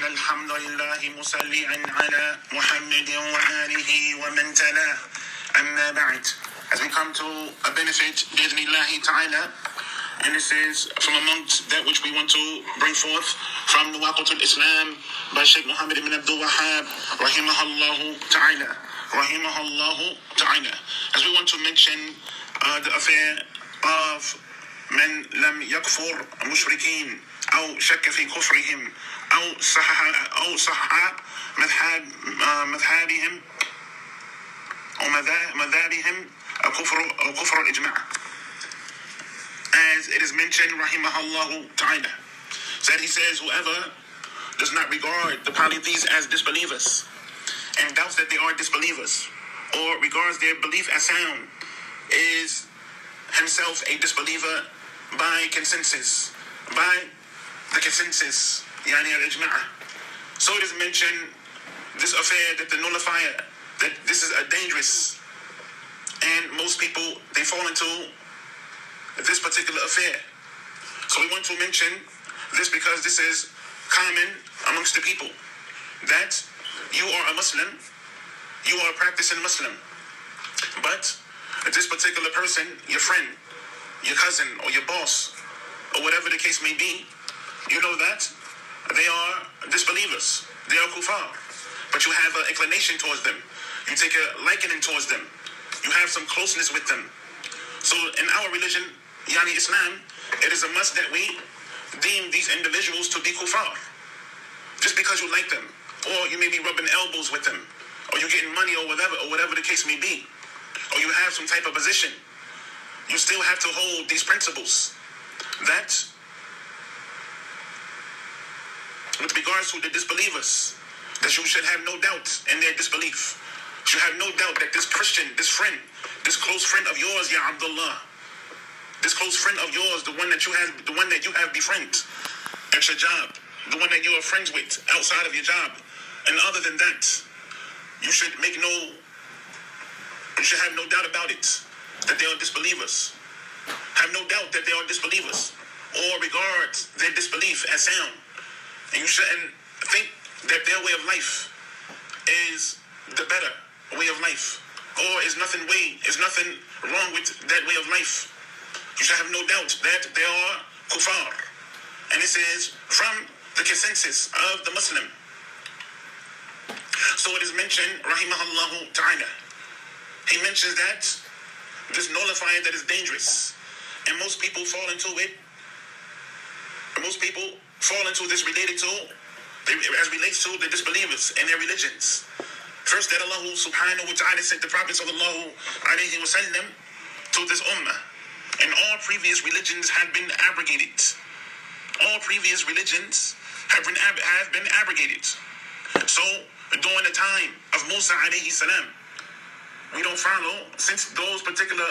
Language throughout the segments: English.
الحمد لله مصليا على محمد وآله ومن تلاه أما بعد. As we come to a benefit بإذن الله تعالى, and this is from amongst that which we want to bring forth from Nuwaqatul Islam by Sheikh Muhammad ibn Abdul Wahhab rahimahullah ta'ala. Rahimahullah ta'ala. As we want to mention the affair of من لم يكفر مشركين أو شك في كفرهم أو صحح مذهبهم أو مذهبهم كفر الإجماع. As it is mentioned, rahimahullah ta'ala, that he says, whoever does not regard the polytheists as disbelievers and doubts that they are disbelievers, or regards their belief as sound, is himself a disbeliever by consensus, by the consensus, yani al-ijma'. So it is mentioned, this affair, that the nullifier, that this is a dangerous, and most people, they fall into this particular affair. So we want to mention this because this is common amongst the people, that you are a Muslim, you are a practicing Muslim, but this particular person, your friend, your cousin, or your boss, or whatever the case may be, you know that they are disbelievers, they are kufar, but you have an inclination towards them, you take a likening towards them, you have some closeness with them. So in our religion, yani Islam, it is a must that we deem these individuals to be kufar. Just because you like them, or you may be rubbing elbows with them, or you're getting money or whatever the case may be, or you have some type of position, you still have to hold these principles. That, with regards to the disbelievers, that you should have no doubt in their disbelief. You should have no doubt that this Christian, this friend, this close friend of yours, Ya Abdullah, this close friend of yours, the one that you have befriended at your job, the one that you are friends with outside of your job, and other than that, you should have no doubt about it, that they are disbelievers. Have no doubt that they are disbelievers, or regard their disbelief as sound. And you shouldn't think that their way of life is the better way of life, or is nothing wrong with that way of life. You should have no doubt that they are kufar. And this is from the consensus of the Muslim. So it is mentioned, rahimahullah ta'ala, he mentions that this nullifier that is dangerous, and most people fall into it. Most people fall into this as relates to the disbelievers and their religions. First, that Allah subhanahu wa ta'ala sent the Prophet sallallahu alayhi wa sallam to this ummah, and all previous religions have been abrogated. All previous religions have been abrogated. So during the time of Musa alayhi salam, we don't follow since those particular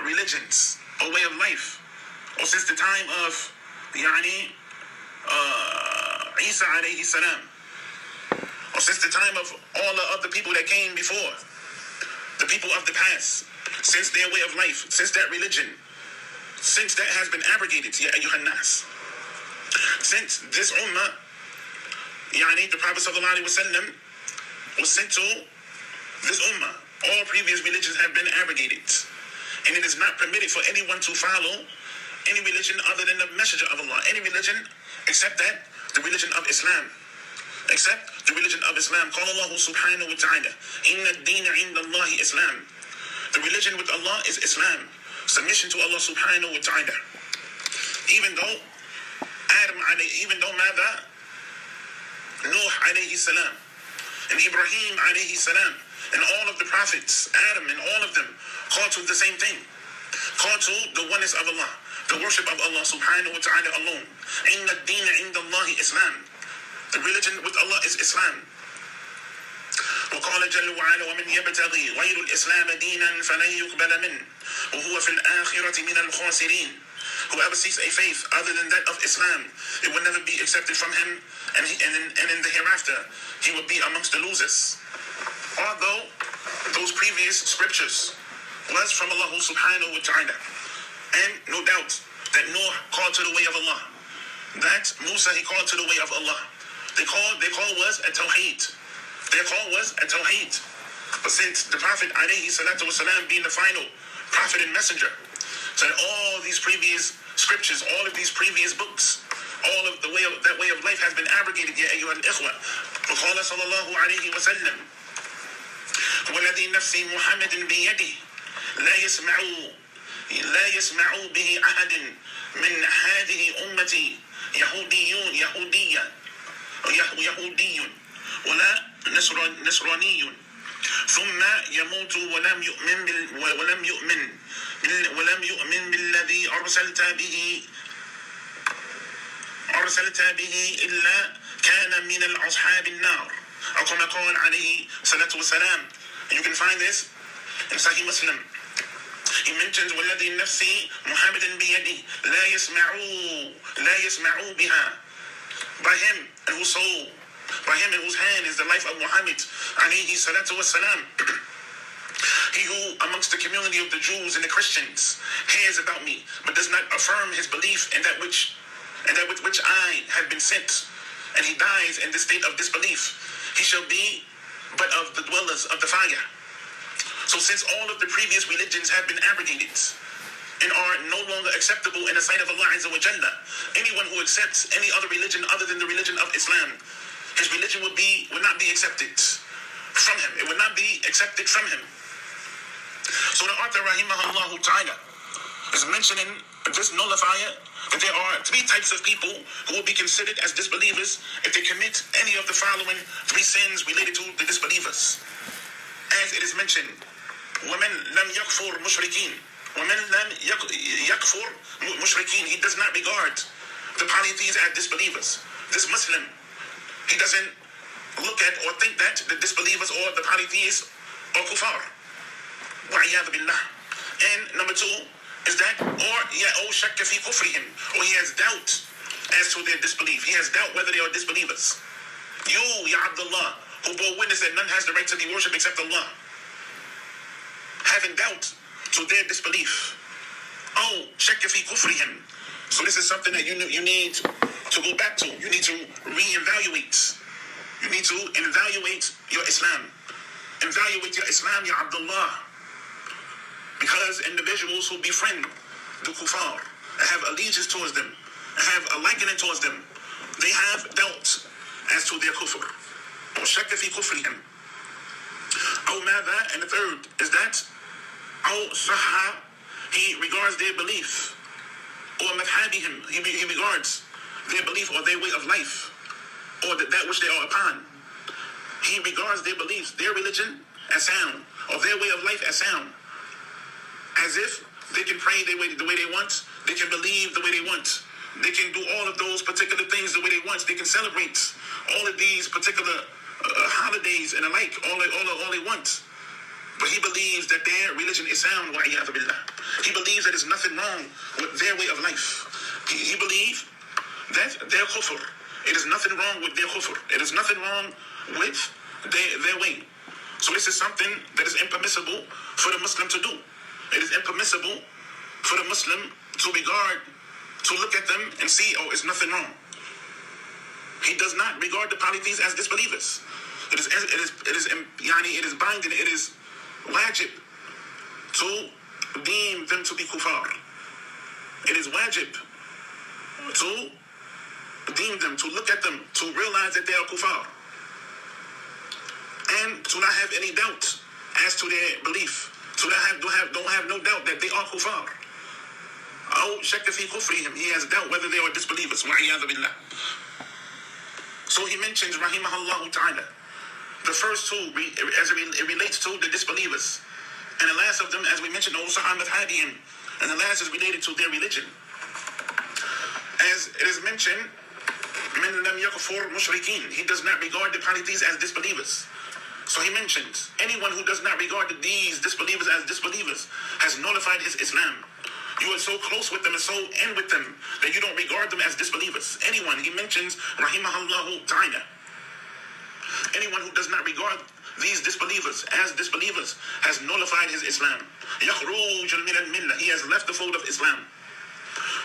religions or way of life, or since the time of Isa alayhi salam, or since the time of all the other people that came before, the people of the past, since their way of life, since that religion, since that has been abrogated, ya ayyuhan nas, since this ummah, the Prophet sallallahu alaihi wasallam was sent to this ummah, all previous religions have been abrogated, and it is not permitted for anyone to follow any religion other than the messenger of Allah, any religion except that the religion of Islam, except the religion of Islam. Qala Allah subhanahu wa ta'ala, inna ad-deena inda Allahi Islam. The religion with Allah is Islam, submission to Allah subhanahu wa ta'ala. Even though Nuh alayhi salam, and Ibrahim alayhi salam, and all of the prophets, Adam and all of them, called to the same thing, called to the oneness of Allah, the worship of Allah subhanahu wa ta'ala alone. Inna ad-deena inda Allahi Islam. The religion with Allah is Islam. وقال جل وعلا ومن يبتغي غير الإسلام دينا فلن يقبل منه وهو في الآخرة من الخاسرين. Whoever seeks a faith other than that of Islam, it will never be accepted from him, and in the hereafter, he will be amongst the losers. Although those previous scriptures was from Allah subhanahu wa ta'ala, and no doubt that Noah called to the way of Allah, that Musa, he called to the way of Allah. Their call was a tawheed. Their call was a tawheed. But since the Prophet alayhi salatu wasalam being the final prophet and messenger, so all these previous scriptures, all of these previous books, all of that way of life has been abrogated. Ya ayyuha al-ikhwa. وقال صلى الله عليه وسلم والذي نفسي محمد بيده لا يسمع به أحد من هذه أمتي يهودي ولا نصراني ثم يموت ولم يؤمن بالذي أرسلت به إلا كان من الأصحاب النار أو كما قال عليه الصلاة والسلام. And you can find this in Sahih Muslim. He mentions وَالَّذِي نَفْسِي مُحَمَّدٍ بِيَدِهِ لَا يَسْمَعُوا بِهَا. By him and whose soul, by him in whose hand is the life of Muhammad alayhi salatu wassalam. He who amongst the community of the Jews and the Christians hears about me, but does not affirm his belief in that with which I have been sent, and he dies in the state of disbelief, he shall be but of the dwellers of the fire. So since all of the previous religions have been abrogated and are no longer acceptable in the sight of Allah Azza wa Jalla, anyone who accepts any other religion other than the religion of Islam, his religion would not be accepted from him. It would not be accepted from him. So the author rahimahullah ta'ala is mentioning this nullifier that there are three types of people who will be considered as disbelievers if they commit any of the following three sins related to the disbelievers. As it is mentioned, وَمَنْ لَمْ يَكْفُرْ مُشْرِكِينَ وَمَنْ لَمْ يَكْفُرْ مُشْرِكِينَ. He does not regard the polytheists as disbelievers. This Muslim, he doesn't look at or think that the disbelievers or the polytheists are kuffar. وَعِيَاذُ بِاللَّهِ. And number two is that, or شَكَّ فِي كُفْرِهِمْ, or he has doubt as to their disbelief. He has doubt whether they are disbelievers. You, Ya Abdullah, who bore witness that none has the right to be worshipped except Allah, having doubt to their disbelief. Oh, شَكَّ فِي كُفْرِهِمْ. So this is something that you need to go back to. You need to reevaluate. You need to evaluate your Islam. Evaluate your Islam, Ya Abdullah. Because individuals who befriend the kuffar, have allegiance towards them, have a likening towards them, they have doubt as to their kufr. Or shakka fi kufrihim. Aw madha, and the third is that aw sahha, he regards their belief. Or madhabihim, he regards their belief or their way of life, or that which they are upon. He regards their beliefs, their religion as sound, or their way of life as sound. As if they can pray the way they want, they can believe the way they want, they can do all of those particular things the way they want, they can celebrate all of these particular holidays and the like, all they want. But he believes that their religion is sound, وَعِيَاذُ بِاللَّهِ. He believes that there's nothing wrong with their way of life. He believes that their kufr, it is nothing wrong with their kufr. It is nothing wrong with their way. So this is something that is impermissible for the Muslim to do. It is impermissible for the Muslim to look at them and see, oh, it's nothing wrong. He does not regard the polytheists as disbelievers. It is binding, it is wajib to deem them to be kuffar. It is wajib to deem them, to look at them, to realize that they are kuffar, and to not have any doubt as to their belief. So don't have no doubt that they are kuffar. أو شك في كفرهم. He has doubt whether they are disbelievers. وَعِيَاذُ بِاللَّهِ. So he mentions rahimahullah ta'ala the first two as it relates to the disbelievers, and the last of them, as we mentioned, also madhabihim, and the last is related to their religion. As it is mentioned, مَنْ لَمْ يَكْفُرْ مُشْرِكِينَ. He does not regard the polytheists as disbelievers. So he mentions, anyone who does not regard these disbelievers as disbelievers has nullified his Islam. You are so close with them and so in with them that you don't regard them as disbelievers. Anyone, he mentions, rahimahullahu ta'ala, anyone who does not regard these disbelievers as disbelievers has nullified his Islam. يَخْرُوجُ مِنَ الْمِلَّةِ. He has left the fold of Islam.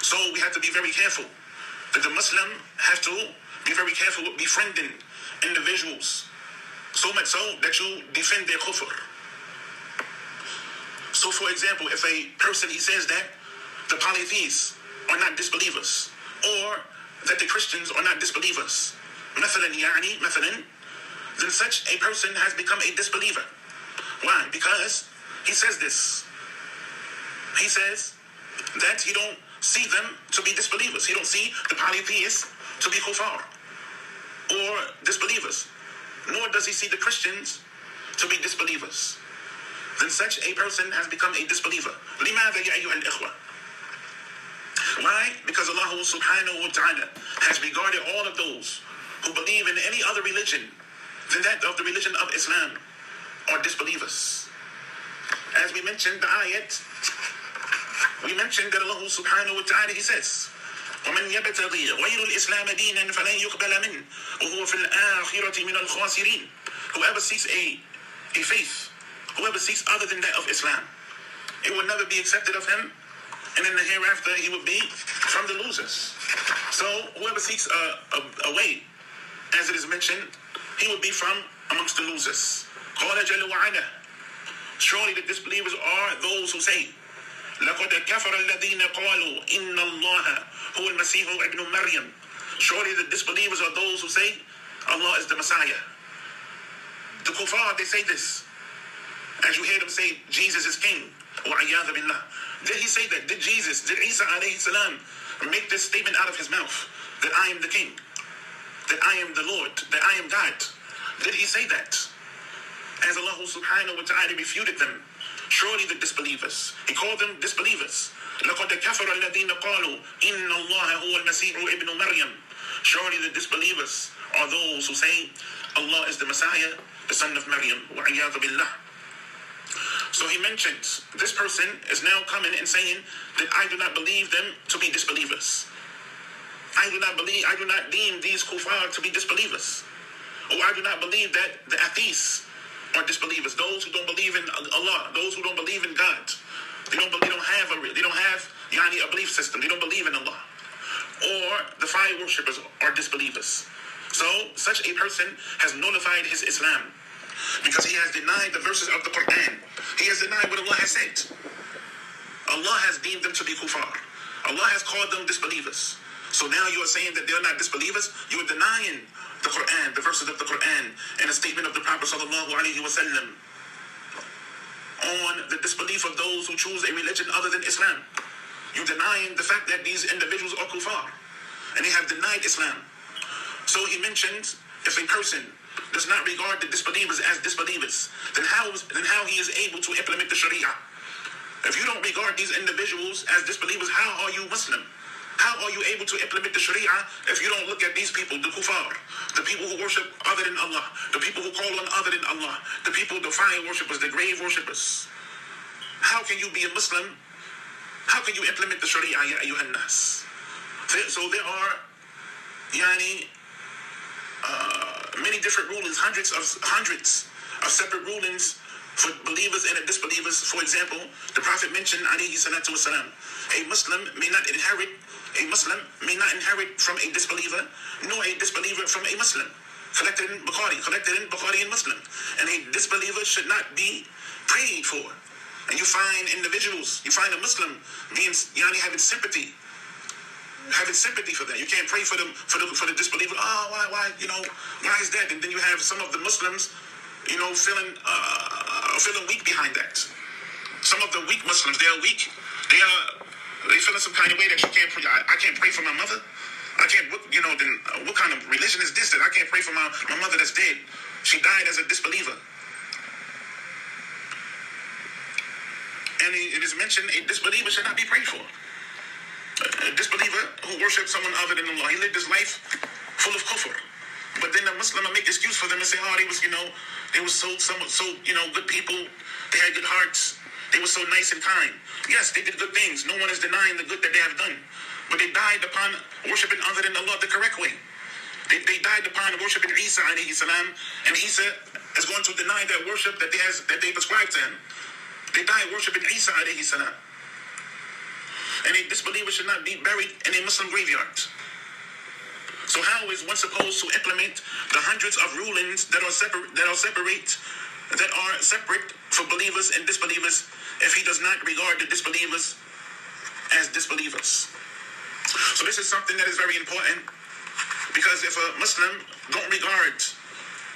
So we have to be very careful that the Muslim have to be very careful with befriending individuals, so much so that you defend their kufr. So for example, if a person, he says that the polytheists are not disbelievers, or that the Christians are not disbelievers, then such a person has become a disbeliever. Why? Because he says this. He says that he don't see them to be disbelievers. He don't see the polytheists to be kuffar or disbelievers. Nor does he see the Christians to be disbelievers. Then such a person has become a disbeliever. لماذا يا أيها الإخوة? Why? Because Allah subhanahu wa ta'ala has regarded all of those who believe in any other religion than that of the religion of Islam are disbelievers. As we mentioned the ayat, we mentioned that Allah subhanahu wa ta'ala, he says, وَمَنْ يَبْتَغِي غَيْرُ الْإِسْلَامَ دِينًا فَلَنْ يُقْبَلَ مِنْهُ وَهُوَ فِي الْآخِرَةِ مِنَ الْخَاسِرِينَ. Whoever seeks a faith, whoever seeks other than that of Islam, it will never be accepted of him, and in the hereafter he will be from the losers. So whoever seeks a way, as it is mentioned, he will be from amongst the losers. قَالَ جَلَّ وَعَلَى. Surely the disbelievers are those who say, لَقَدْ كَفَرَ الَّذِينَ قَالُوا إِنَّ اللَّهَ هُوَ الْمَسِيحُ ابْنُ مَرْيَمَ. Surely the disbelievers are those who say Allah is the Messiah. The kuffar, they say this. As you hear them say, Jesus is king. وَعِيَاذَ بِاللَّهِ. Did he say that? Did Isa alayhi salam make this statement out of his mouth? That I am the king. That I am the Lord. That I am God. Did he say that? As Allah subhanahu wa ta'ala refuted them. Surely the disbelievers. He called them disbelievers. لَقَدْ كَفَرَ الَّذِينَ قَالُوا إِنَّ اللَّهَ هُوَ الْمَسِيحُ ابْنُ مَرْيَمَ. Surely the disbelievers are those who say Allah is the Messiah, the son of Maryam. وَعِيَاذُ بِاللَّهِ. So he mentioned, this person is now coming and saying that I do not believe them to be disbelievers. I do not deem these kuffar to be disbelievers. Or I do not believe that the atheists are disbelievers. Those who don't believe in Allah, those who don't believe in God. They don't have a belief system. They don't believe in Allah. Or the fire worshippers are disbelievers. So such a person has nullified his Islam, because he has denied the verses of the Quran. He has denied what Allah has said. Allah has deemed them to be kuffar. Allah has called them disbelievers. So now you are saying that they're not disbelievers. You are denying the Quran, the verses of the Quran, and a statement of the Prophet sallallahu alaihi wasallam on the disbelief of those who choose a religion other than Islam. You're denying the fact that these individuals are kuffar, and they have denied Islam. So he mentions, if a person does not regard the disbelievers as disbelievers, then how he is able to implement the Sharia? If you don't regard these individuals as disbelievers, how are you Muslim? How are you able to implement the Sharia if you don't look at these people, the kuffar, the people who worship other than Allah, the people who call on other than Allah, the people, the fire worshippers, the grave worshippers? How can you be a Muslim? How can you implement the Sharia, ya ayyuhan nas? So there are many different rulings, hundreds of separate rulings for believers and disbelievers. For example, the Prophet mentioned, alayhi salatu wasalam, a Muslim may not inherit from a disbeliever, nor a disbeliever from a Muslim. Collected in Bukhari and Muslim. And a disbeliever should not be prayed for. And you find individuals, you find a Muslim being having sympathy for that. You can't pray for them for the disbeliever. Oh, why why is that? And then you have some of the Muslims, feeling weak behind that. Some of the weak Muslims, they are weak. They feeling some kind of way that you can't pray. I can't pray for my mother. I can't. Then what kind of religion is this that I can't pray for my mother that's dead? She died as a disbeliever. And it is mentioned a disbeliever should not be prayed for. A disbeliever who worships someone other than Allah, he lived his life full of kufr. But then the Muslim will make excuse for them and say, oh, they was so good people. They had good hearts. They were so nice and kind. Yes, they did good things. No one is denying the good that they have done. But they died upon worshiping other than Allah the correct way. They died upon worshiping Isa alayhi salam, and Isa is going to deny that worship that they prescribed to him. They died worshiping Isa alayhi salam. And a disbeliever should not be buried in a Muslim graveyard. So how is one supposed to implement the hundreds of rulings that are separate for believers and disbelievers if he does not regard the disbelievers as disbelievers? So this is something that is very important, because if a Muslim don't regard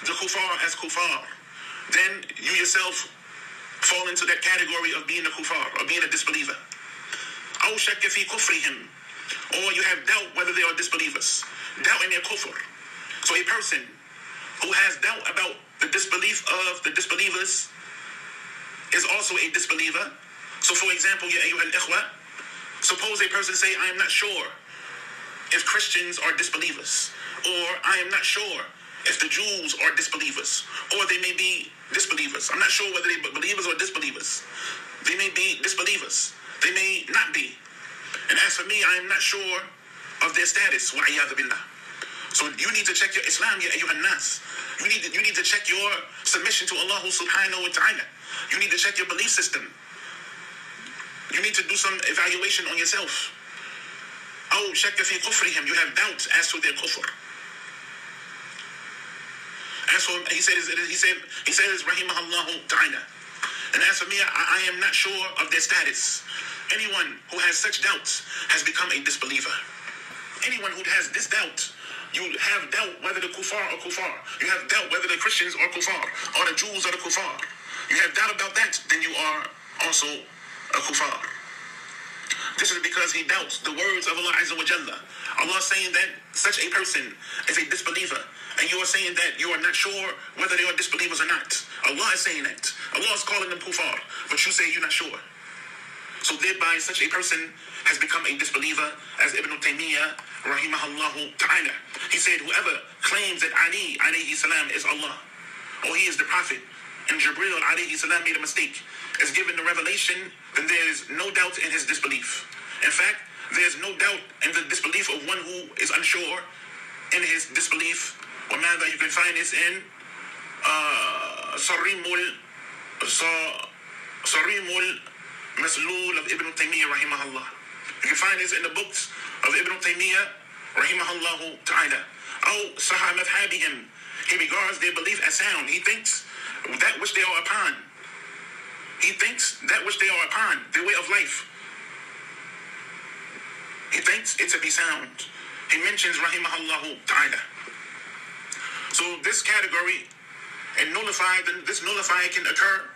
the kuffar as kuffar, then you yourself fall into that category of being a kuffar, or being a disbeliever. أو شك في كفرهم, or you have doubt whether they are disbelievers, doubt in their kufr. So a person who has doubt about the disbelief of the disbelievers is also a disbeliever. So for example, ya ayyuha al-ikhwa, suppose a person say, I am not sure if Christians are disbelievers, or I am not sure if the Jews are disbelievers, or they may be disbelievers. I'm not sure whether they are believers or disbelievers. They may be disbelievers. They may not be. And as for me, I am not sure of their status. وَعِيَاذُ بِاللَّهِ. So you need to check your Islam, ya ayyuhan nas. You need to check your submission to Allah subhanahu wa ta'ala. You need to check your belief system. You need to do some evaluation on yourself. أو شك في كفرهم, you have doubts as to their kufr. As for he says rahimahullah ta'ala. And as for me, I am not sure of their status. Anyone who has such doubts has become a disbeliever. Anyone who has this doubt, you have doubt whether the kuffar are kuffar. You have doubt whether the Christians are kuffar, or the Jews are the kuffar. You have doubt about that, then you are also a kuffar. This is because he doubts the words of Allah Azza wa Jalla. Allah saying that such a person is a disbeliever, and you are saying that you are not sure whether they are disbelievers or not. Allah is saying that. Allah is calling them kuffar, but you say you're not sure. So thereby such a person has become a disbeliever, as Ibn Taymiyyah rahimahullah ta'ala, he said, whoever claims that Ali alayhi salam is Allah, or he is the Prophet, and Jibreel alayhi salam made a mistake, is given the revelation, then there is no doubt in his disbelief. In fact, there is no doubt in the disbelief of one who is unsure in his disbelief. You can find this in Sarimul Maslul of Ibn Taymiyyah rahimahullah. You can find this in the books of Ibn Taymiyyah rahimahullah ta'ala. أو صح مذهبهم, he regards their belief as sound. He thinks that which they are upon. He thinks that which they are upon, their way of life, he thinks it to be sound. He mentions rahimahullah ta'ala. So this category, and this nullifier can occur.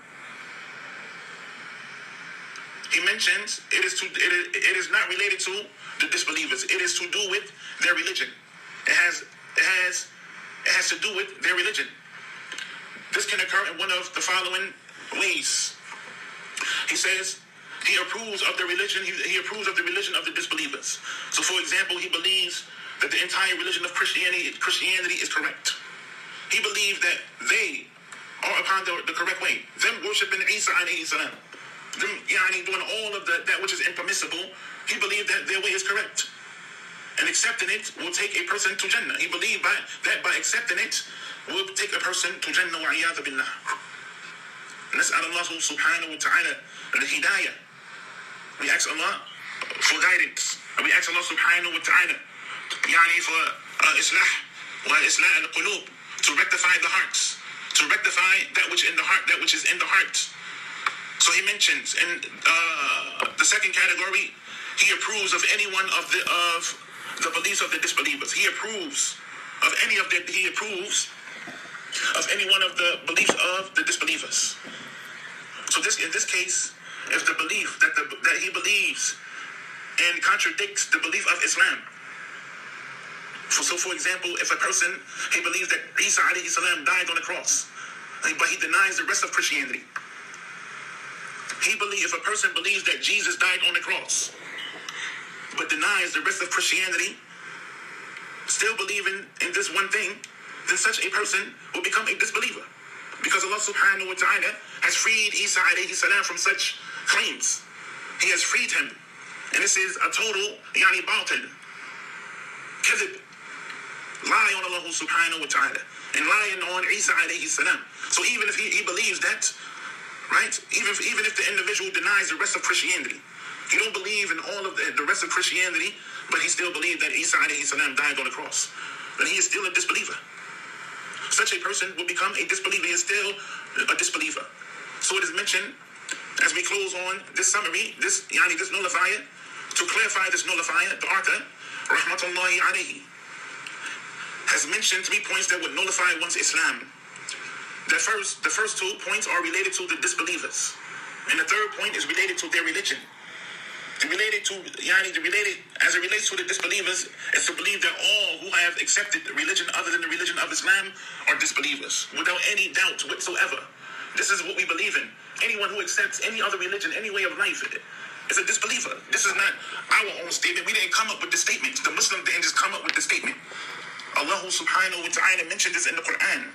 He mentions it is not related to the disbelievers. It is to do with their religion. It has to do with their religion. This can occur in one of the following ways. He says he approves of the religion. He approves of the religion of the disbelievers. So, for example, he believes that the entire religion of Christianity is correct. He believes that they are upon the correct way. Them worshiping Isa alayhi salam, them doing all of that which is impermissible, he believes that their way is correct. And accepting it will take a person to Jannah. He believes that by accepting it will take a person to Jannah wa'iyadhu billah. Nas'al Allah subhanahu wa ta'ala al-hidayah. We ask Allah for guidance. We ask Allah subhanahu wa ta'ala for islah wa islah al-qulub, to rectify the hearts, to rectify that which in the heart, that which is in the heart. So he mentions in the second category, he approves of any one of the beliefs of the disbelievers. He approves of any one of the beliefs of the disbelievers. So in this case, if the belief that he believes and contradicts the belief of Islam. So for example, if a person, he believes that Isa alayhi salam died on the cross, but he denies the rest of Christianity. If a person believes that Jesus died on the cross, but denies the rest of Christianity, still believing in this one thing, then such a person will become a disbeliever. Because Allah subhanahu wa ta'ala has freed Isa alayhi salam from such claims. He has freed him. And this is a total batil, kadhib, lie on Allah subhanahu wa ta'ala, and lying on Isa alayhi salam. So even if he believes that, right, even if the individual denies the rest of Christianity, you don't believe in all of the rest of Christianity, but he still believed that Isa alayhi salam died on the cross, then he is still a disbeliever. Such a person will become a disbeliever. He is still a disbeliever. So it is mentioned, as we close on this summary, this nullifier, to clarify this nullifier, the author, rahmatullahi alayhi, has mentioned 3 points that would nullify one's Islam. The first 2 points are related to the disbelievers. And the third point is related to their religion. As it relates to the disbelievers, is to believe that all who have accepted the religion other than the religion of Islam are disbelievers, without any doubt whatsoever. This is what we believe in. Anyone who accepts any other religion, any way of life, is a disbeliever. This is not our own statement. We didn't come up with the statement. The Muslim didn't just come up with the statement. Allah subhanahu wa ta'ala mentioned this in the Quran.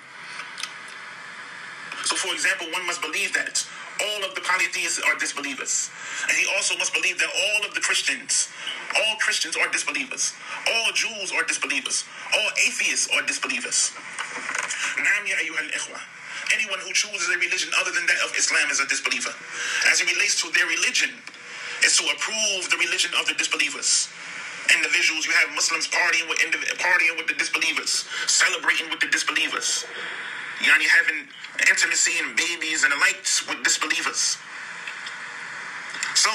So, for example, one must believe that all of the polytheists are disbelievers. And he also must believe that all Christians are disbelievers. All Jews are disbelievers. All atheists are disbelievers. Naam ya ayyuhal ikhwa. Anyone who chooses a religion other than that of Islam is a disbeliever. As it relates to their religion, is to approve the religion of the disbelievers. Individuals, you have Muslims partying with the disbelievers, celebrating with the disbelievers. Having intimacy and babies and the likes with disbelievers. So,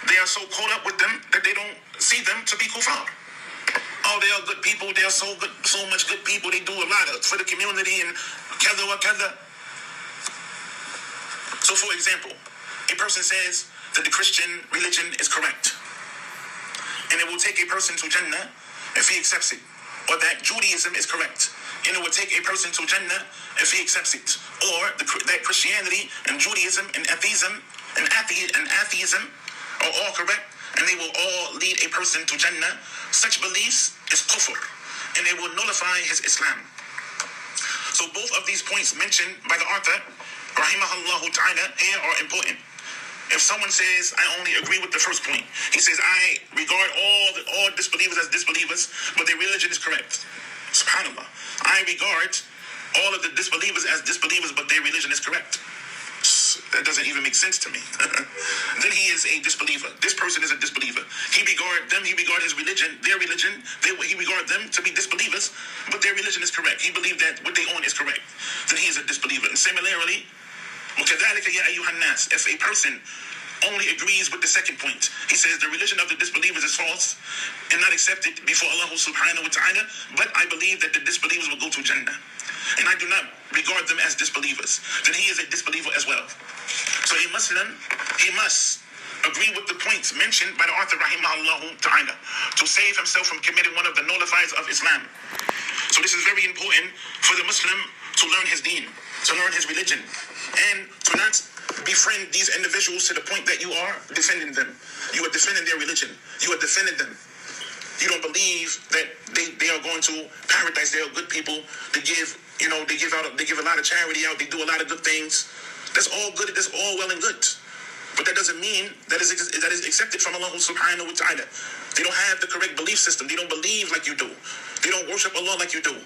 they are so caught up with them that they don't see them to be kufar. Oh, they are good people. They are so good, so much good people. They do a lot for the community and kada wa kada. So, for example, a person says that the Christian religion is correct, and it will take a person to Jannah if he accepts it, or that Judaism is correct, and it will take a person to Jannah if he accepts it, or that Christianity and Judaism and atheism are all correct, and they will all lead a person to Jannah. Such beliefs is kufr, and they will nullify his Islam. So both of these points mentioned by the author, rahimahullahu ta'ala, here are important. If someone says, I only agree with the first point, he says, I regard all disbelievers as disbelievers, but their religion is correct. SubhanAllah. I regard all of the disbelievers as disbelievers, but their religion is correct. That doesn't even make sense to me. Then he is a disbeliever. This person is a disbeliever. He regard his religion, their religion, he regard them to be disbelievers, but their religion is correct. He believes that what they own is correct. Then he is a disbeliever. And similarly, وَكَذَلِكَ يَا أَيُّهَا النَّاسِ, if a person only agrees with the second point, he says the religion of the disbelievers is false and not accepted before Allah subhanahu wa ta'ala, but I believe that the disbelievers will go to Jannah, and I do not regard them as disbelievers, then he is a disbeliever as well. So a Muslim, he must agree with the points mentioned by the author rahimahullah ta'ala to save himself from committing one of the nullifiers of Islam. So this is very important for the Muslim to learn his deen, to learn his religion, and to not befriend these individuals to the point that you are defending them. You are defending their religion. You are defending them. You don't believe that they are going to paradise. They are good people. They give a lot of charity out. They do a lot of good things. That's all good. That's all well and good. But that doesn't mean that is accepted from Allah subhanahu wa ta'ala. They don't have the correct belief system. They don't believe like you do. They don't worship Allah like you do.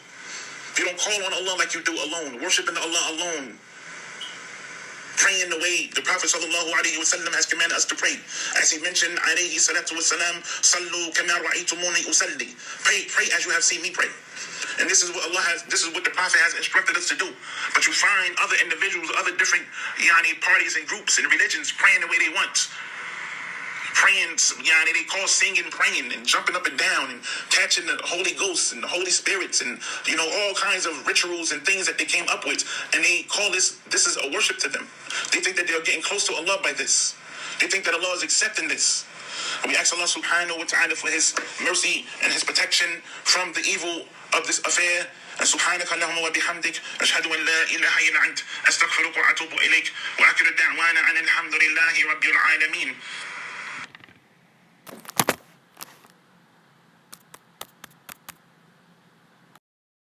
They don't call on Allah like you do alone. Worshiping Allah alone. Praying the way the Prophet sallallahu alaihi wasallam has commanded us to pray. As he mentioned, alayhi salatu wasalam, sallu kama ra'aytumuni usalli. Pray as you have seen me pray. And this is what the Prophet has instructed us to do. But you find other individuals, other different parties and groups and religions praying the way they want. Praying, they call singing praying and jumping up and down and catching the Holy Ghost and the Holy Spirits and, all kinds of rituals and things that they came up with. And they call this is a worship to them. They think that they're getting close to Allah by this. They think that Allah is accepting this. And we ask Allah subhanahu wa ta'ala for his mercy and his protection from the evil of this affair. سبحانك اللهم وبحمدك أشهد أن لا إله إلا أنت أستغفرك وأتوب إليك وآخر دعوانا أن الحمد لله رب العالمين